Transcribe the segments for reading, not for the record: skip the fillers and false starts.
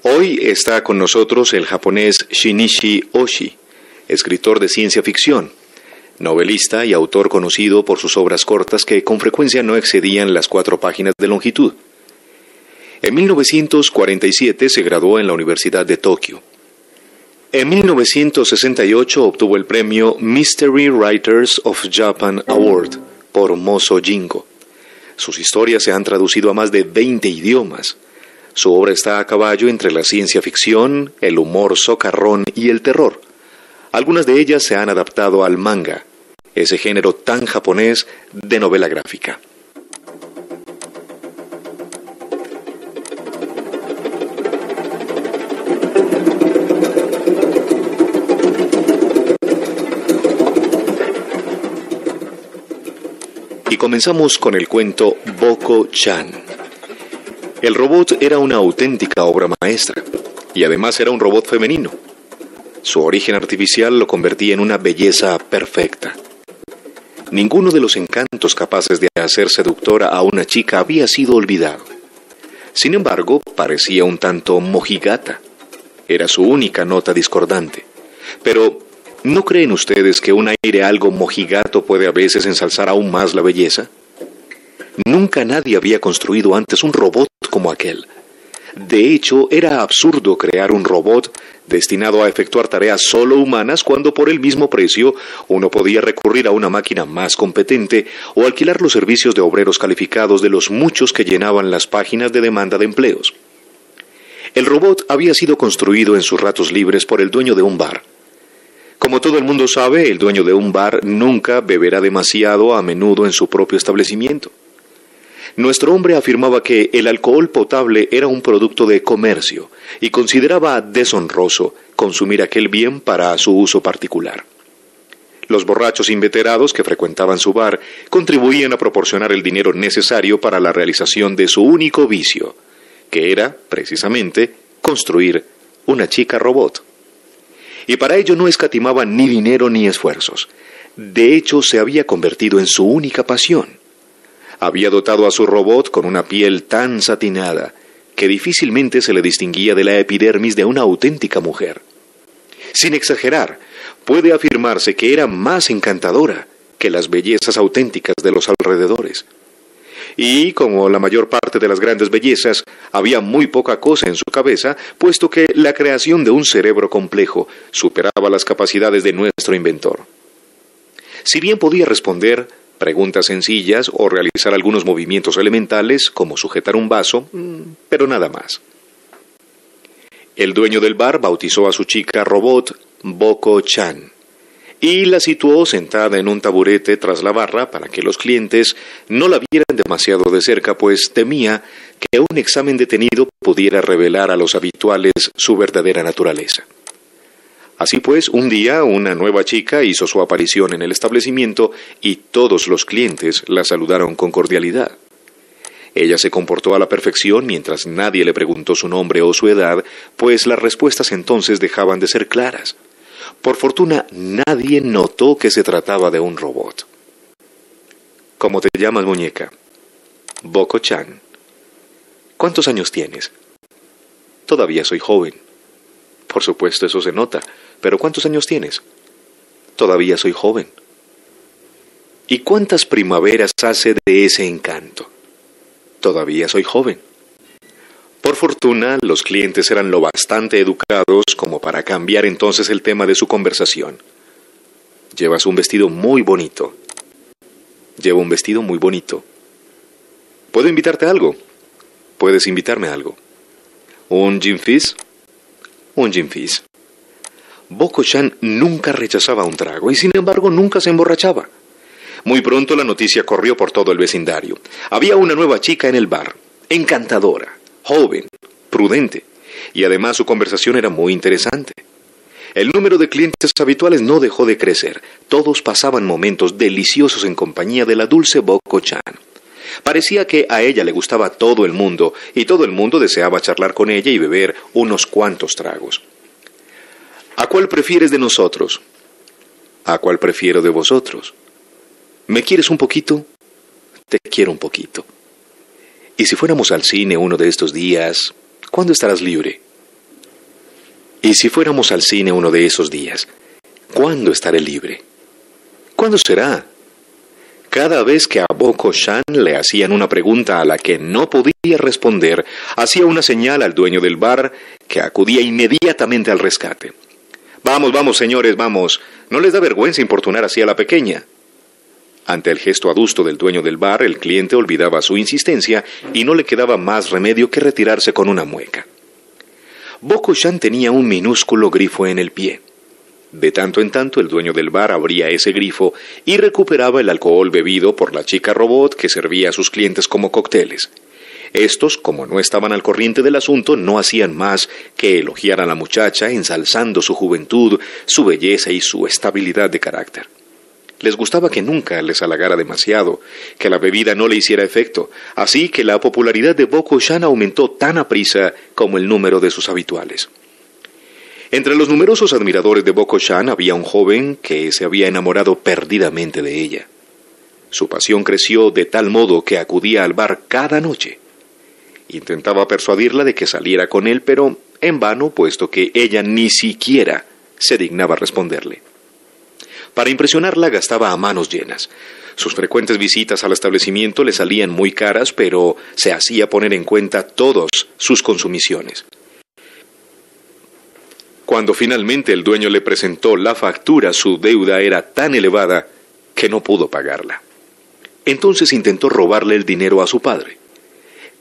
Hoy está con nosotros el japonés Shinichi Oshii, escritor de ciencia ficción, novelista y autor conocido por sus obras cortas que con frecuencia no excedían las 4 páginas de longitud. En 1947 se graduó en la Universidad de Tokio. En 1968 obtuvo el premio Mystery Writers of Japan Award por Moso Jingo. Sus historias se han traducido a más de 20 idiomas. Su obra está a caballo entre la ciencia ficción, el humor socarrón y el terror. Algunas de ellas se han adaptado al manga, ese género tan japonés de novela gráfica. Y comenzamos con el cuento Boko-chan. El robot era una auténtica obra maestra, y además era un robot femenino. Su origen artificial lo convertía en una belleza perfecta. Ninguno de los encantos capaces de hacer seductora a una chica había sido olvidado. Sin embargo, parecía un tanto mojigata. Era su única nota discordante. Pero, ¿no creen ustedes que un aire algo mojigato puede a veces ensalzar aún más la belleza? Nunca nadie había construido antes un robot como aquel. De hecho, era absurdo crear un robot destinado a efectuar tareas solo humanas cuando por el mismo precio uno podía recurrir a una máquina más competente o alquilar los servicios de obreros calificados de los muchos que llenaban las páginas de demanda de empleos. El robot había sido construido en sus ratos libres por el dueño de un bar. Como todo el mundo sabe, el dueño de un bar nunca beberá demasiado a menudo en su propio establecimiento. Nuestro hombre afirmaba que el alcohol potable era un producto de comercio y consideraba deshonroso consumir aquel bien para su uso particular. Los borrachos inveterados que frecuentaban su bar contribuían a proporcionar el dinero necesario para la realización de su único vicio, que era, precisamente, construir una chica robot. Y para ello no escatimaban ni dinero ni esfuerzos. De hecho, se había convertido en su única pasión. Había dotado a su robot con una piel tan satinada que difícilmente se le distinguía de la epidermis de una auténtica mujer. Sin exagerar, puede afirmarse que era más encantadora que las bellezas auténticas de los alrededores. Y, como la mayor parte de las grandes bellezas, había muy poca cosa en su cabeza, puesto que la creación de un cerebro complejo superaba las capacidades de nuestro inventor. Si bien podía responder preguntas sencillas o realizar algunos movimientos elementales, como sujetar un vaso, pero nada más. El dueño del bar bautizó a su chica robot Boko-chan y la situó sentada en un taburete tras la barra para que los clientes no la vieran demasiado de cerca, pues temía que un examen detenido pudiera revelar a los habituales su verdadera naturaleza. Así pues, un día una nueva chica hizo su aparición en el establecimiento y todos los clientes la saludaron con cordialidad. Ella se comportó a la perfección mientras nadie le preguntó su nombre o su edad, pues las respuestas entonces dejaban de ser claras. Por fortuna, nadie notó que se trataba de un robot. ¿Cómo te llamas, muñeca? Boko-chan. ¿Cuántos años tienes? Todavía soy joven. Por supuesto, eso se nota. ¿Pero cuántos años tienes? Todavía soy joven. ¿Y cuántas primaveras hace de ese encanto? Todavía soy joven. Por fortuna, los clientes eran lo bastante educados como para cambiar entonces el tema de su conversación. Llevas un vestido muy bonito. Llevo un vestido muy bonito. ¿Puedo invitarte a algo? ¿Puedes invitarme a algo? ¿Un gin fizz? Un gin fizz. Boko-chan nunca rechazaba un trago y sin embargo nunca se emborrachaba. Muy pronto la noticia corrió por todo el vecindario. Había una nueva chica en el bar, encantadora, joven, prudente, y además su conversación era muy interesante. El número de clientes habituales no dejó de crecer. Todos pasaban momentos deliciosos en compañía de la dulce Boko-chan. Parecía que a ella le gustaba todo el mundo, y todo el mundo deseaba charlar con ella y beber unos cuantos tragos. ¿A cuál prefieres de nosotros? ¿A cuál prefiero de vosotros? ¿Me quieres un poquito? Te quiero un poquito. ¿Y si fuéramos al cine uno de estos días, cuándo estarás libre? ¿Y si fuéramos al cine uno de esos días? ¿Cuándo estaré libre? ¿Cuándo será? Cada vez que a Boko-chan le hacían una pregunta a la que no podía responder, hacía una señal al dueño del bar, que acudía inmediatamente al rescate. «Vamos, vamos, señores, vamos. ¿No les da vergüenza importunar así a la pequeña?» Ante el gesto adusto del dueño del bar, el cliente olvidaba su insistencia y no le quedaba más remedio que retirarse con una mueca. Boko-chan tenía un minúsculo grifo en el pie. De tanto en tanto el dueño del bar abría ese grifo y recuperaba el alcohol bebido por la chica robot que servía a sus clientes como cócteles. Estos, como no estaban al corriente del asunto, no hacían más que elogiar a la muchacha, ensalzando su juventud, su belleza y su estabilidad de carácter. Les gustaba que nunca les halagara demasiado, que la bebida no le hiciera efecto, así que la popularidad de Boko-chan aumentó tan aprisa como el número de sus habituales. Entre los numerosos admiradores de Boko-chan había un joven que se había enamorado perdidamente de ella. Su pasión creció de tal modo que acudía al bar cada noche. Intentaba persuadirla de que saliera con él, pero en vano, puesto que ella ni siquiera se dignaba responderle. Para impresionarla gastaba a manos llenas. Sus frecuentes visitas al establecimiento le salían muy caras, pero se hacía poner en cuenta todas sus consumiciones. Cuando finalmente el dueño le presentó la factura, su deuda era tan elevada que no pudo pagarla. Entonces intentó robarle el dinero a su padre.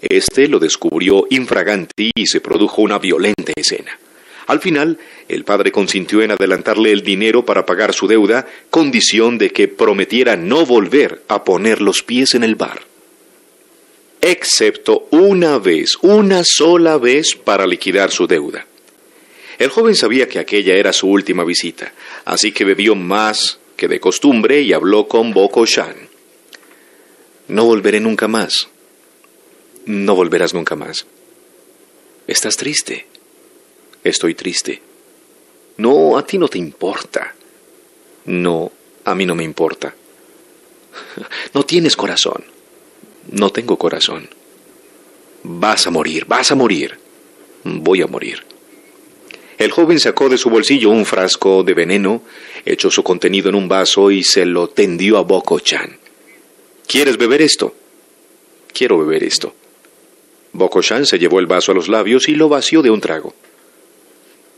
Este lo descubrió infraganti y se produjo una violenta escena. Al final, el padre consintió en adelantarle el dinero para pagar su deuda, condición de que prometiera no volver a poner los pies en el bar. Excepto una sola vez para liquidar su deuda. El joven sabía que aquella era su última visita, así que bebió más que de costumbre y habló con Boko-chan. «No volveré nunca más». «No volverás nunca más». «¿Estás triste?» «Estoy triste». «No, a ti no te importa». «No, a mí no me importa». «No tienes corazón». «No tengo corazón». Vas a morir. Voy a morir». El joven sacó de su bolsillo un frasco de veneno, echó su contenido en un vaso y se lo tendió a Boko-chan. «¿Quieres beber esto?» «Quiero beber esto». Boko-chan se llevó el vaso a los labios y lo vació de un trago.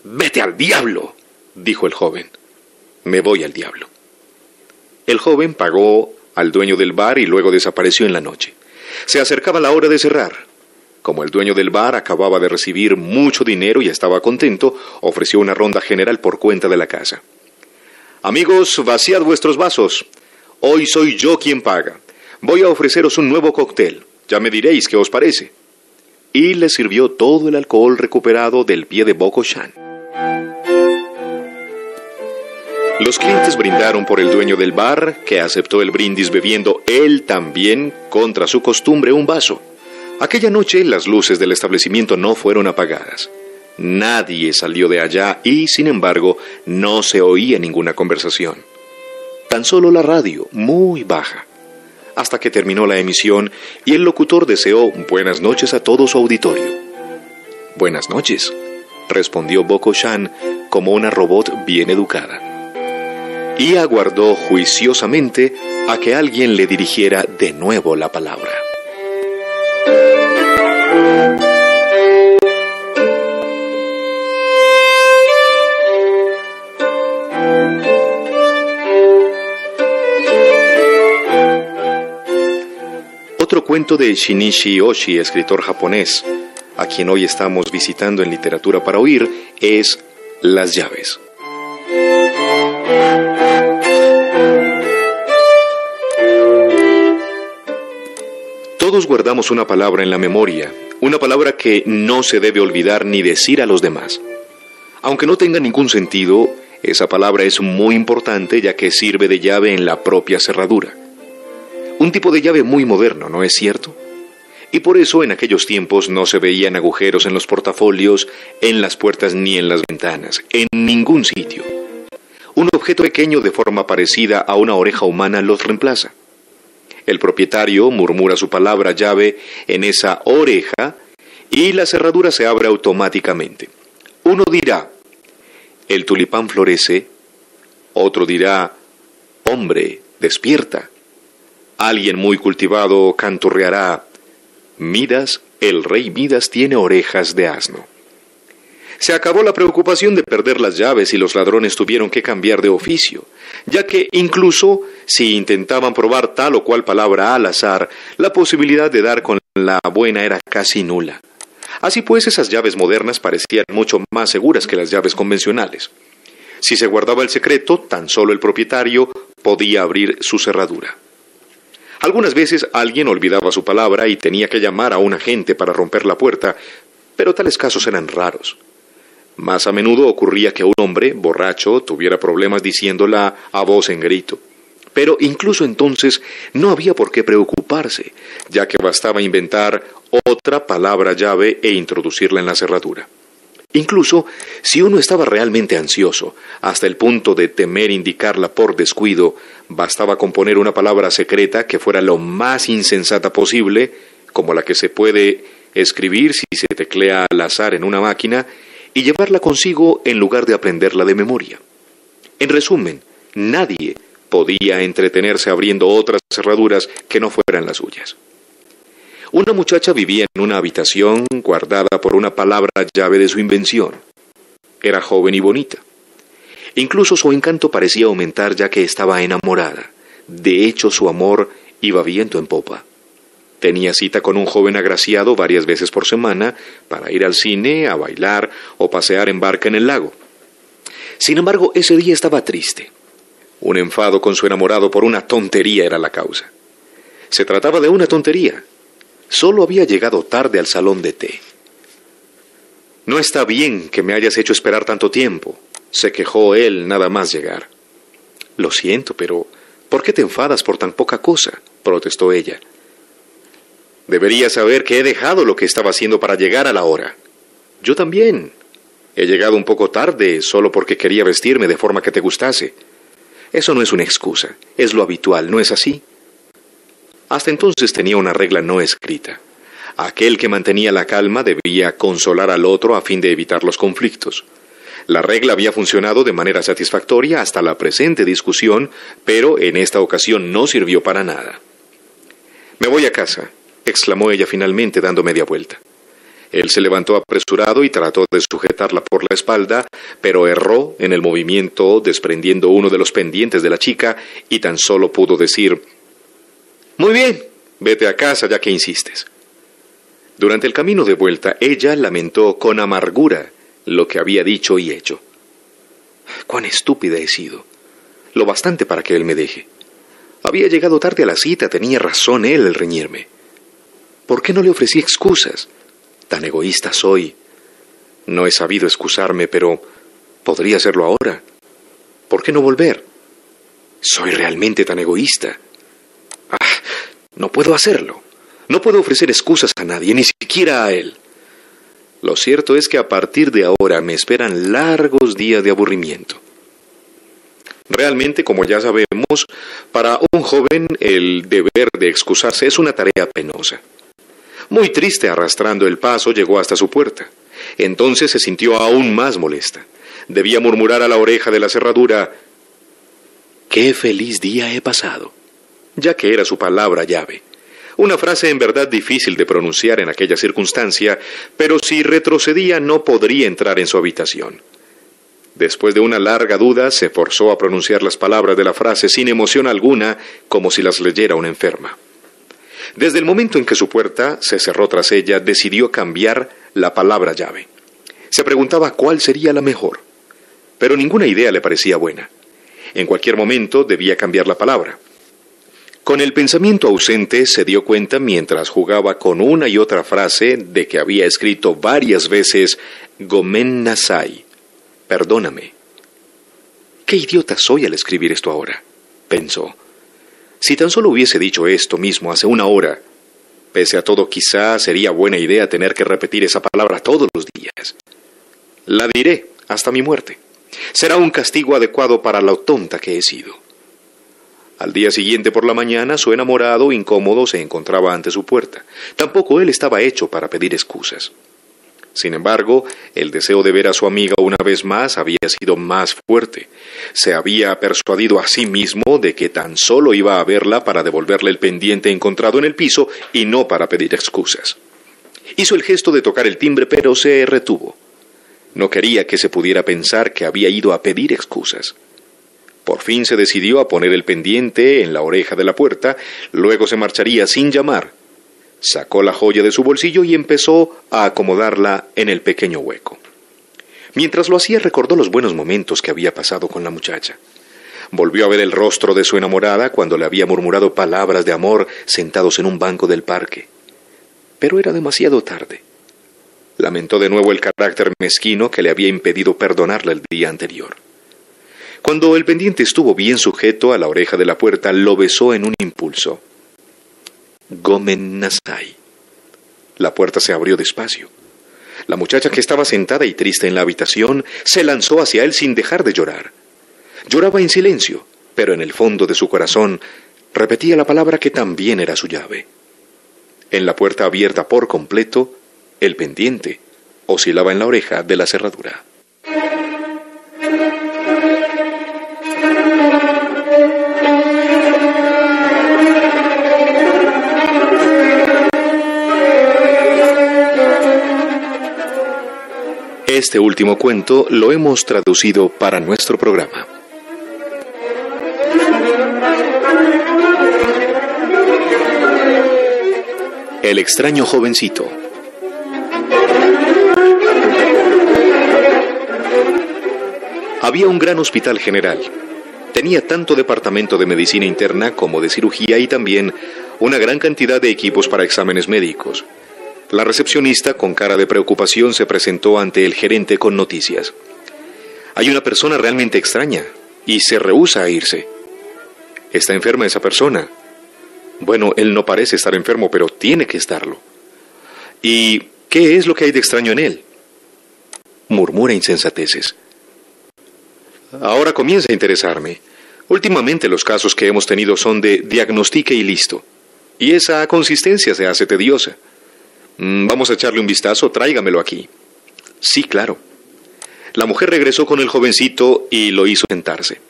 «¡Vete al diablo!», dijo el joven. «Me voy al diablo». El joven pagó al dueño del bar y luego desapareció en la noche. Se acercaba la hora de cerrar. Como el dueño del bar acababa de recibir mucho dinero y estaba contento, ofreció una ronda general por cuenta de la casa. «Amigos, vaciad vuestros vasos. Hoy soy yo quien paga. Voy a ofreceros un nuevo cóctel. Ya me diréis qué os parece». Y le sirvió todo el alcohol recuperado del pie de Boko-chan. Los clientes brindaron por el dueño del bar, que aceptó el brindis bebiendo él también, contra su costumbre, un vaso. Aquella noche las luces del establecimiento no fueron apagadas. Nadie salió de allá y, sin embargo, no se oía ninguna conversación. Tan solo la radio, muy baja. Hasta que terminó la emisión y el locutor deseó buenas noches a todo su auditorio. «Buenas noches», respondió Boko-chan como una robot bien educada. Y aguardó juiciosamente a que alguien le dirigiera de nuevo la palabra. Otro cuento de Shinichi Oshii, escritor japonés, a quien hoy estamos visitando en Literatura para Oír, es Las llaves. Todos guardamos una palabra en la memoria, una palabra que no se debe olvidar ni decir a los demás. Aunque no tenga ningún sentido, esa palabra es muy importante ya que sirve de llave en la propia cerradura. Un tipo de llave muy moderno, ¿no es cierto? Y por eso en aquellos tiempos no se veían agujeros en los portafolios, en las puertas ni en las ventanas, en ningún sitio. Un objeto pequeño de forma parecida a una oreja humana los reemplaza. El propietario murmura su palabra llave en esa oreja y la cerradura se abre automáticamente. Uno dirá, el tulipán florece, otro dirá, hombre, despierta. Alguien muy cultivado canturreará, Midas, el rey Midas tiene orejas de asno. Se acabó la preocupación de perder las llaves y los ladrones tuvieron que cambiar de oficio, ya que incluso si intentaban probar tal o cual palabra al azar, la posibilidad de dar con la buena era casi nula. Así pues, esas llaves modernas parecían mucho más seguras que las llaves convencionales. Si se guardaba el secreto, tan solo el propietario podía abrir su cerradura. Algunas veces alguien olvidaba su palabra y tenía que llamar a un agente para romper la puerta, pero tales casos eran raros. Más a menudo ocurría que un hombre, borracho, tuviera problemas diciéndola a voz en grito. Pero incluso entonces no había por qué preocuparse, ya que bastaba inventar otra palabra llave e introducirla en la cerradura. Incluso si uno estaba realmente ansioso, hasta el punto de temer indicarla por descuido, bastaba componer una palabra secreta que fuera lo más insensata posible, como la que se puede escribir si se teclea al azar en una máquina, y llevarla consigo en lugar de aprenderla de memoria. En resumen, nadie podía entretenerse abriendo otras cerraduras que no fueran las suyas. Una muchacha vivía en una habitación guardada por una palabra llave de su invención. Era joven y bonita. Incluso su encanto parecía aumentar ya que estaba enamorada. De hecho, su amor iba viento en popa. Tenía cita con un joven agraciado varias veces por semana para ir al cine, a bailar o pasear en barca en el lago. Sin embargo, ese día estaba triste. Un enfado con su enamorado por una tontería era la causa. Se trataba de una tontería. Solo había llegado tarde al salón de té. «No está bien que me hayas hecho esperar tanto tiempo», se quejó él nada más llegar. «Lo siento, pero ¿por qué te enfadas por tan poca cosa?», protestó ella. «Deberías saber que he dejado lo que estaba haciendo para llegar a la hora». «Yo también. He llegado un poco tarde solo porque quería vestirme de forma que te gustase. Eso no es una excusa, es lo habitual, ¿no es así?». Hasta entonces tenía una regla no escrita. Aquel que mantenía la calma debía consolar al otro a fin de evitar los conflictos. La regla había funcionado de manera satisfactoria hasta la presente discusión, pero en esta ocasión no sirvió para nada. «Me voy a casa», exclamó ella finalmente dando media vuelta. Él se levantó apresurado y trató de sujetarla por la espalda, pero erró en el movimiento desprendiendo uno de los pendientes de la chica y tan solo pudo decir: «Muy bien, vete a casa ya que insistes». Durante el camino de vuelta, ella lamentó con amargura lo que había dicho y hecho. «Cuán estúpida he sido. Lo bastante para que él me deje. Había llegado tarde a la cita, tenía razón él al reñirme. ¿Por qué no le ofrecí excusas? Tan egoísta soy. No he sabido excusarme, pero podría hacerlo ahora. ¿Por qué no volver? Soy realmente tan egoísta. No puedo hacerlo. No puedo ofrecer excusas a nadie, ni siquiera a él. Lo cierto es que a partir de ahora me esperan largos días de aburrimiento». Realmente, como ya sabemos, para un joven el deber de excusarse es una tarea penosa. Muy triste, arrastrando el paso, llegó hasta su puerta. Entonces se sintió aún más molesta. Debía murmurar a la oreja de la cerradura: «Qué feliz día he pasado», ya que era su palabra llave. Una frase en verdad difícil de pronunciar en aquella circunstancia, pero si retrocedía no podría entrar en su habitación. Después de una larga duda, se forzó a pronunciar las palabras de la frase sin emoción alguna, como si las leyera una enferma. Desde el momento en que su puerta se cerró tras ella, decidió cambiar la palabra llave. Se preguntaba cuál sería la mejor, pero ninguna idea le parecía buena. En cualquier momento debía cambiar la palabra. Con el pensamiento ausente se dio cuenta mientras jugaba con una y otra frase de que había escrito varias veces «Gomen Nasai», «Perdóname». «Qué idiota soy al escribir esto ahora», pensó. Si tan solo hubiese dicho esto mismo hace una hora. Pese a todo, quizá sería buena idea tener que repetir esa palabra todos los días. La diré hasta mi muerte. Será un castigo adecuado para lo tonta que he sido. Al día siguiente por la mañana, su enamorado, incómodo, se encontraba ante su puerta. Tampoco él estaba hecho para pedir excusas. Sin embargo, el deseo de ver a su amiga una vez más había sido más fuerte. Se había persuadido a sí mismo de que tan solo iba a verla para devolverle el pendiente encontrado en el piso y no para pedir excusas. Hizo el gesto de tocar el timbre, pero se retuvo. No quería que se pudiera pensar que había ido a pedir excusas. Por fin se decidió a poner el pendiente en la oreja de la puerta, luego se marcharía sin llamar. Sacó la joya de su bolsillo y empezó a acomodarla en el pequeño hueco. Mientras lo hacía, recordó los buenos momentos que había pasado con la muchacha. Volvió a ver el rostro de su enamorada cuando le había murmurado palabras de amor sentados en un banco del parque. Pero era demasiado tarde. Lamentó de nuevo el carácter mezquino que le había impedido perdonarla el día anterior. Cuando el pendiente estuvo bien sujeto a la oreja de la puerta, lo besó en un impulso. Gomen Nasai. La puerta se abrió despacio. La muchacha, que estaba sentada y triste en la habitación, se lanzó hacia él sin dejar de llorar. Lloraba en silencio, pero en el fondo de su corazón repetía la palabra que también era su llave. En la puerta abierta por completo, el pendiente oscilaba en la oreja de la cerradura. Este último cuento lo hemos traducido para nuestro programa. El extraño jovencito. Había un gran hospital general. Tenía tanto departamento de medicina interna como de cirugía y también una gran cantidad de equipos para exámenes médicos. La recepcionista, con cara de preocupación, se presentó ante el gerente con noticias. Hay una persona realmente extraña y se rehúsa a irse. ¿Está enferma esa persona? Bueno, él no parece estar enfermo, pero tiene que estarlo. ¿Y qué es lo que hay de extraño en él? Murmura insensateces. Ahora comienza a interesarme. Últimamente los casos que hemos tenido son de diagnostique y listo. Y esa consistencia se hace tediosa. Vamos a echarle un vistazo, tráigamelo aquí. Sí, claro. La mujer regresó con el jovencito y lo hizo sentarse.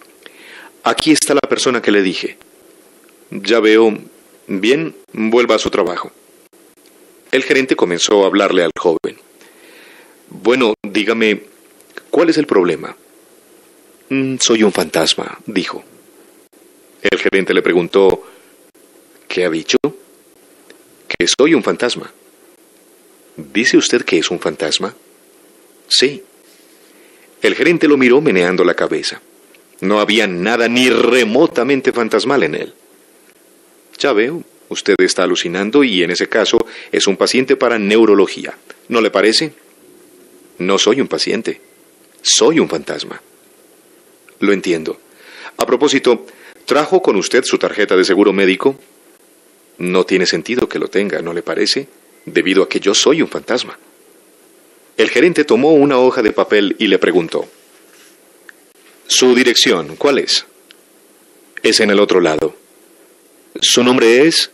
Aquí está la persona que le dije. Ya veo. Bien, vuelva a su trabajo. El gerente comenzó a hablarle al joven. Bueno, dígame, ¿cuál es el problema? Soy un fantasma, dijo. El gerente le preguntó, ¿qué ha dicho? Que soy un fantasma. ¿Dice usted que es un fantasma? Sí. El gerente lo miró meneando la cabeza. No había nada ni remotamente fantasmal en él. Ya veo, usted está alucinando y en ese caso es un paciente para neurología. ¿No le parece? No soy un paciente. Soy un fantasma. Lo entiendo. A propósito, ¿trajo con usted su tarjeta de seguro médico? No tiene sentido que lo tenga, ¿no le parece? Debido a que yo soy un fantasma. El gerente tomó una hoja de papel y le preguntó. ¿Su dirección cuál es? Es en el otro lado. ¿Su nombre es?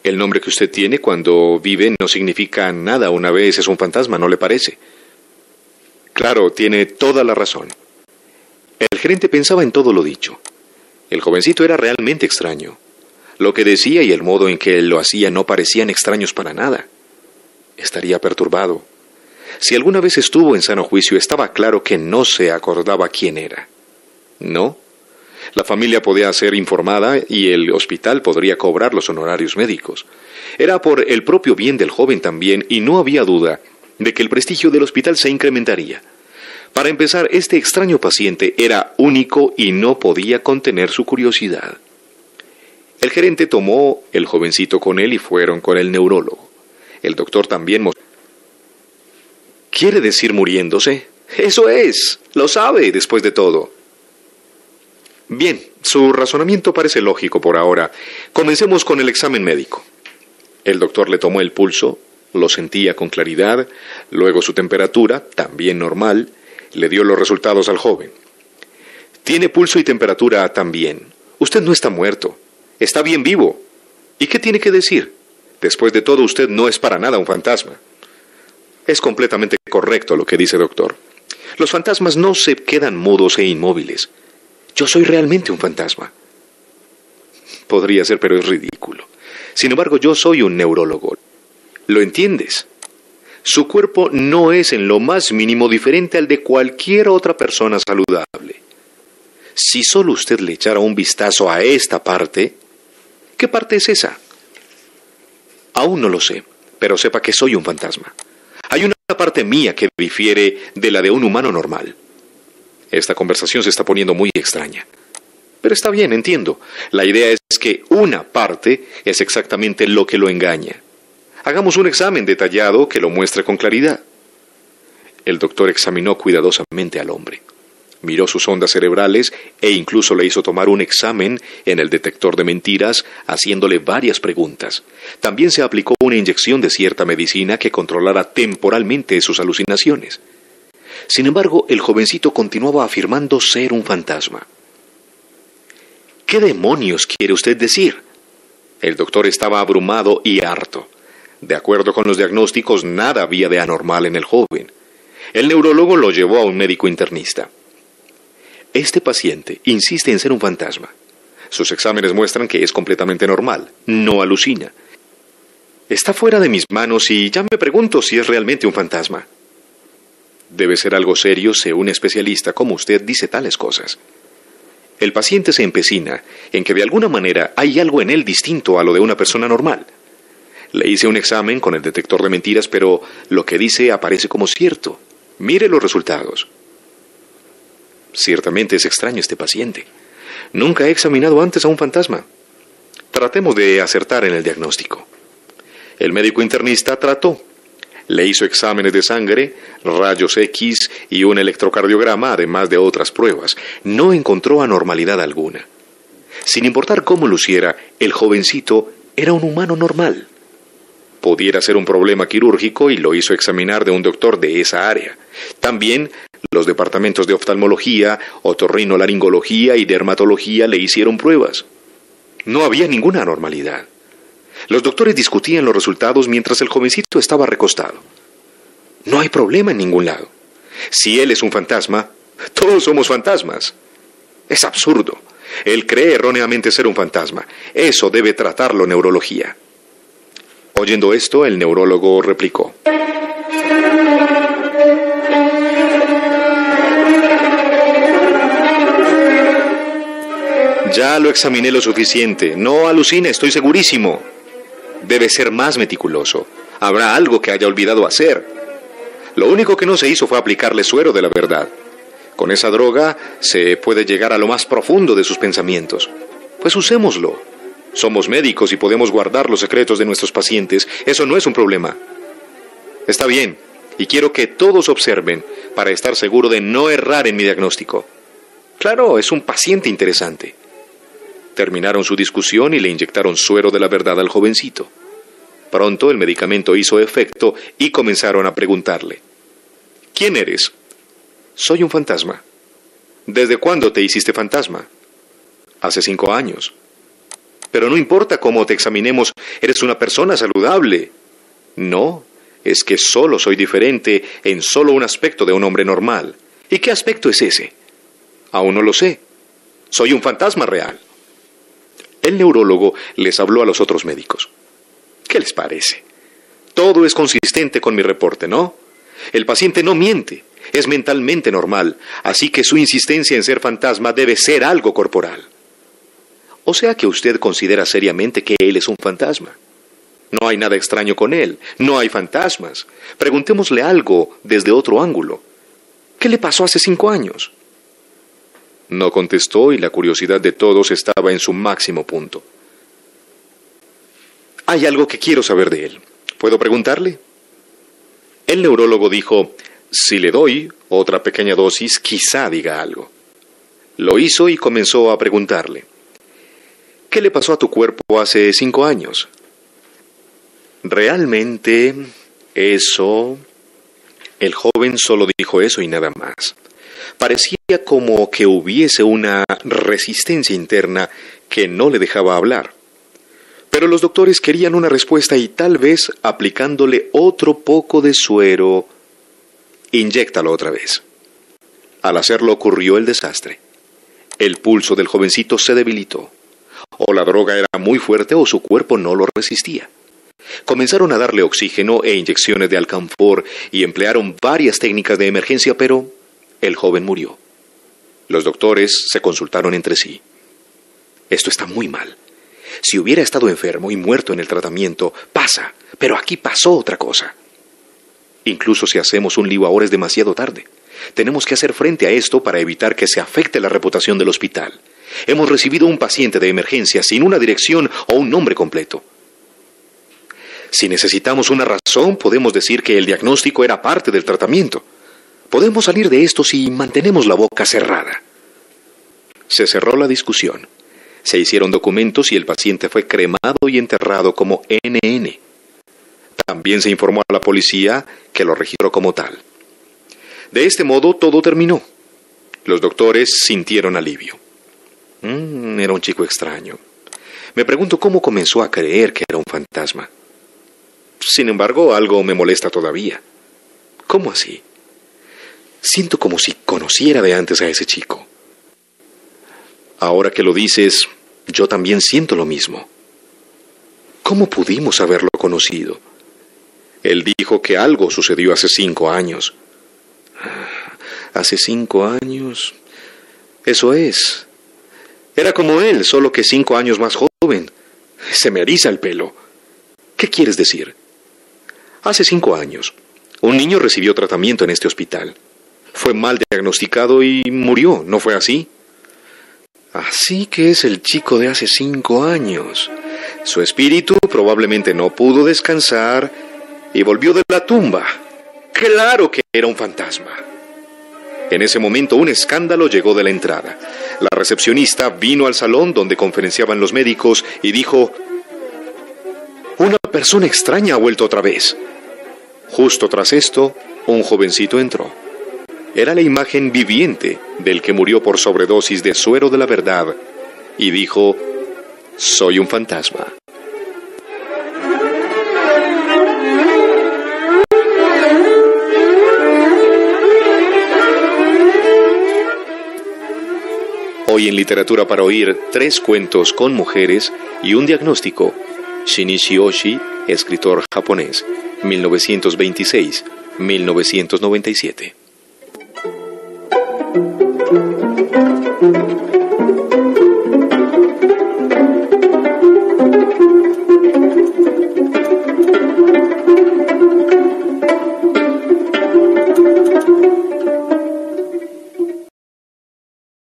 El nombre que usted tiene cuando vive no significa nada una vez es un fantasma, ¿no le parece? Claro, tiene toda la razón. El gerente pensaba en todo lo dicho. El jovencito era realmente extraño. Lo que decía y el modo en que él lo hacía no parecían extraños para nada. Estaría perturbado. Si alguna vez estuvo en sano juicio, estaba claro que no se acordaba quién era. ¿No? La familia podía ser informada y el hospital podría cobrar los honorarios médicos. Era por el propio bien del joven también y no había duda de que el prestigio del hospital se incrementaría. Para empezar, este extraño paciente era único y no podía contener su curiosidad. El gerente tomó el jovencito con él y fueron con el neurólogo. El doctor también mostró. ¿Quiere decir muriéndose? Eso es, lo sabe después de todo. Bien, su razonamiento parece lógico por ahora. Comencemos con el examen médico. El doctor le tomó el pulso, lo sentía con claridad, luego su temperatura, también normal, le dio los resultados al joven. Tiene pulso y temperatura también. Usted no está muerto. Está bien vivo. ¿Y qué tiene que decir? Después de todo, usted no es para nada un fantasma. Es completamente correcto lo que dice, doctor. Los fantasmas no se quedan mudos e inmóviles. Yo soy realmente un fantasma. Podría ser, pero es ridículo. Sin embargo, yo soy un neurólogo. ¿Lo entiendes? Su cuerpo no es en lo más mínimo diferente al de cualquier otra persona saludable. Si solo usted le echara un vistazo a esta parte, ¿qué parte es esa? Aún no lo sé, pero sepa que soy un fantasma. Hay una parte mía que difiere de la de un humano normal. Esta conversación se está poniendo muy extraña. Pero está bien, entiendo. La idea es que una parte es exactamente lo que lo engaña. Hagamos un examen detallado que lo muestre con claridad. El doctor examinó cuidadosamente al hombre. Miró sus ondas cerebrales e incluso le hizo tomar un examen en el detector de mentiras, haciéndole varias preguntas. También se aplicó una inyección de cierta medicina que controlara temporalmente sus alucinaciones. Sin embargo, el jovencito continuaba afirmando ser un fantasma. ¿Qué demonios quiere usted decir? El doctor estaba abrumado y harto. De acuerdo con los diagnósticos, nada había de anormal en el joven. El neurólogo lo llevó a un médico internista. Este paciente insiste en ser un fantasma. Sus exámenes muestran que es completamente normal, no alucina. Está fuera de mis manos y ya me pregunto si es realmente un fantasma. Debe ser algo serio si un especialista como usted dice tales cosas. El paciente se empecina en que de alguna manera hay algo en él distinto a lo de una persona normal. Le hice un examen con el detector de mentiras, pero lo que dice aparece como cierto. Mire los resultados. Ciertamente es extraño este paciente. Nunca he examinado antes a un fantasma. Tratemos de acertar en el diagnóstico. El médico internista trató. Le hizo exámenes de sangre, rayos X y un electrocardiograma, además de otras pruebas. No encontró anormalidad alguna. Sin importar cómo luciera, el jovencito era un humano normal. Pudiera ser un problema quirúrgico y lo hizo examinar de un doctor de esa área. También los departamentos de oftalmología, otorrinolaringología y dermatología le hicieron pruebas. No había ninguna anormalidad. Los doctores discutían los resultados mientras el jovencito estaba recostado. No hay problema en ningún lado. Si él es un fantasma, todos somos fantasmas. Es absurdo. Él cree erróneamente ser un fantasma. Eso debe tratarlo neurología. Oyendo esto, el neurólogo replicó. Ya lo examiné lo suficiente. No alucine, estoy segurísimo. Debe ser más meticuloso. Habrá algo que haya olvidado hacer. Lo único que no se hizo fue aplicarle suero de la verdad. Con esa droga se puede llegar a lo más profundo de sus pensamientos. Pues usémoslo. Somos médicos y podemos guardar los secretos de nuestros pacientes. Eso no es un problema. Está bien, y quiero que todos observen para estar seguro de no errar en mi diagnóstico. Claro, es un paciente interesante. Terminaron su discusión y le inyectaron suero de la verdad al jovencito. Pronto el medicamento hizo efecto y comenzaron a preguntarle. ¿Quién eres? Soy un fantasma. ¿Desde cuándo te hiciste fantasma? Hace 5 años. Pero no importa cómo te examinemos, eres una persona saludable. No, es que solo soy diferente en solo un aspecto de un hombre normal. ¿Y qué aspecto es ese? Aún no lo sé. Soy un fantasma real. El neurólogo les habló a los otros médicos. ¿Qué les parece? Todo es consistente con mi reporte, ¿no? El paciente no miente, es mentalmente normal, así que su insistencia en ser fantasma debe ser algo corporal. O sea que usted considera seriamente que él es un fantasma. No hay nada extraño con él, no hay fantasmas. Preguntémosle algo desde otro ángulo. ¿Qué le pasó hace 5 años? No contestó y la curiosidad de todos estaba en su máximo punto. Hay algo que quiero saber de él. ¿Puedo preguntarle? El neurólogo dijo, si le doy otra pequeña dosis, quizá diga algo. Lo hizo y comenzó a preguntarle. ¿Qué le pasó a tu cuerpo hace 5 años? Realmente, eso... El joven solo dijo eso y nada más. Parecía como que hubiese una resistencia interna que no le dejaba hablar. Pero los doctores querían una respuesta y tal vez aplicándole otro poco de suero. Inyéctalo otra vez. Al hacerlo ocurrió el desastre. El pulso del jovencito se debilitó. O la droga era muy fuerte o su cuerpo no lo resistía. Comenzaron a darle oxígeno e inyecciones de alcanfor y emplearon varias técnicas de emergencia, pero el joven murió. Los doctores se consultaron entre sí. Esto está muy mal. Si hubiera estado enfermo y muerto en el tratamiento, pasa, pero aquí pasó otra cosa. Incluso si hacemos un lío ahora es demasiado tarde. Tenemos que hacer frente a esto para evitar que se afecte la reputación del hospital. Hemos recibido un paciente de emergencia sin una dirección o un nombre completo. Si necesitamos una razón, podemos decir que el diagnóstico era parte del tratamiento. Podemos salir de esto si mantenemos la boca cerrada. Se cerró la discusión. Se hicieron documentos y el paciente fue cremado y enterrado como NN. También se informó a la policía, que lo registró como tal. De este modo, todo terminó. Los doctores sintieron alivio. Era un chico extraño. Me pregunto cómo comenzó a creer que era un fantasma. Sin embargo, algo me molesta todavía. ¿Cómo así? Siento como si conociera de antes a ese chico. Ahora que lo dices, yo también siento lo mismo. ¿Cómo pudimos haberlo conocido? Él dijo que algo sucedió hace 5 años. ¿Hace 5 años? Eso es. Era como él, solo que 5 años más joven. Se me eriza el pelo. ¿Qué quieres decir? Hace 5 años, un niño recibió tratamiento en este hospital. Fue mal diagnosticado y murió, ¿no fue así? Así que es el chico de hace 5 años. Su espíritu probablemente no pudo descansar y volvió de la tumba. ¡Claro que era un fantasma! En ese momento un escándalo llegó de la entrada. La recepcionista vino al salón donde conferenciaban los médicos y dijo: «Una persona extraña ha vuelto otra vez». Justo tras esto, un jovencito entró. Era la imagen viviente del que murió por sobredosis de suero de la verdad y dijo: «Soy un fantasma». Hoy en Literatura para Oír, 3 cuentos con mujeres y un diagnóstico. Shinichi Oshii, escritor japonés, 1926-1997.